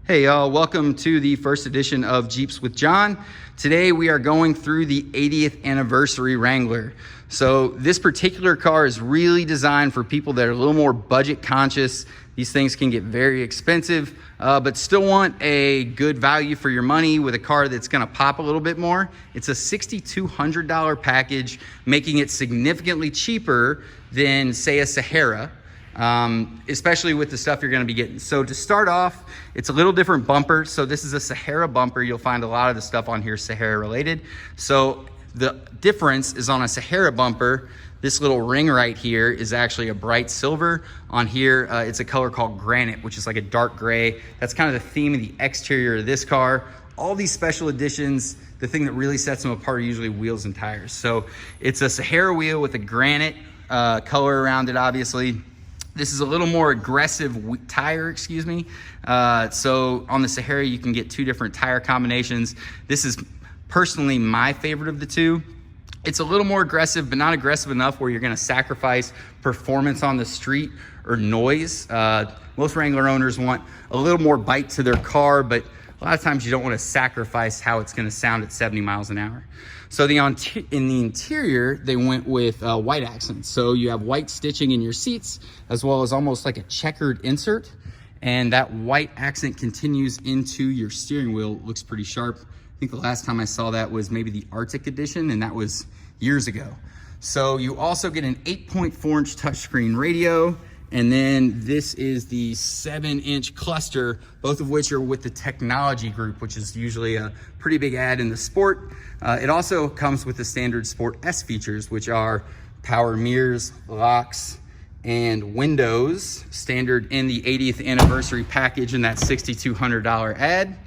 Hey y'all, welcome to the first edition of Jeeps with John. Today we are going through the 80th Anniversary Wrangler. So this particular car is really designed for people that are a little more budget conscious. These things can get very expensive, but still want a good value for your money with a car that's gonna pop a little bit more. It's a $6,200 package, making it significantly cheaper than say a Sahara. Especially with the stuff you're going to be getting. So to start off, it's a little different bumper. So this is a Sahara bumper. You'll find a lot of the stuff on here Sahara related. So the difference is on a Sahara bumper, this little ring right here is actually a bright silver. On here, it's a color called granite, which is like a dark gray. That's kind of the theme of the exterior of this car. All these special editions, the thing that really sets them apart are usually wheels and tires. So it's a Sahara wheel with a granite color around it, obviously. This is a little more aggressive tire, excuse me. So on the Sahara, you can get two different tire combinations. This is personally my favorite of the two. It's a little more aggressive, but not aggressive enough where you're gonna sacrifice performance on the street or noise. Most Wrangler owners want a little more bite to their car, but a lot of times you don't want to sacrifice how it's going to sound at 70 miles an hour. So in the interior, they went with white accents. So you have white stitching in your seats, as well as almost like a checkered insert. And that white accent continues into your steering wheel. It looks pretty sharp. I think the last time I saw that was maybe the Arctic edition, and that was years ago. So you also get an 8.4-inch touchscreen radio. And then this is the 7-inch cluster, both of which are with the technology group, which is usually a pretty big ad in the sport. It also comes with the standard Sport S features, which are power mirrors, locks, and windows, standard in the 80th anniversary package in that $6,200 ad.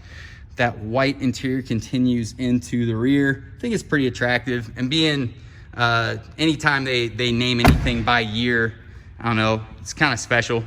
That white interior continues into the rear. I think it's pretty attractive. And being, anytime they name anything by year, I don't know, it's kind of special.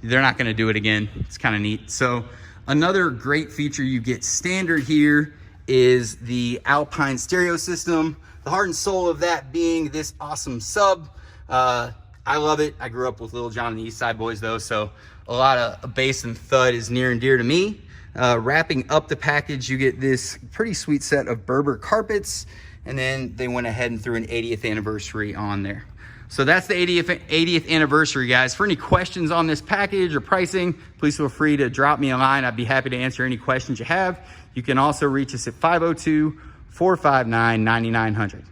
They're not gonna do it again. It's kind of neat. So another great feature you get standard here is the Alpine Stereo system. The heart and soul of that being this awesome sub. I love it. I grew up with Lil Jon and the Eastside boys though, so a lot of bass and thud is near and dear to me. Wrapping up the package, you get this pretty sweet set of Berber carpets, and then they went ahead and threw an 80th anniversary on there. So that's the 80th anniversary, guys. For any questions on this package or pricing, please feel free to drop me a line. I'd be happy to answer any questions you have. You can also reach us at 502-459-9900.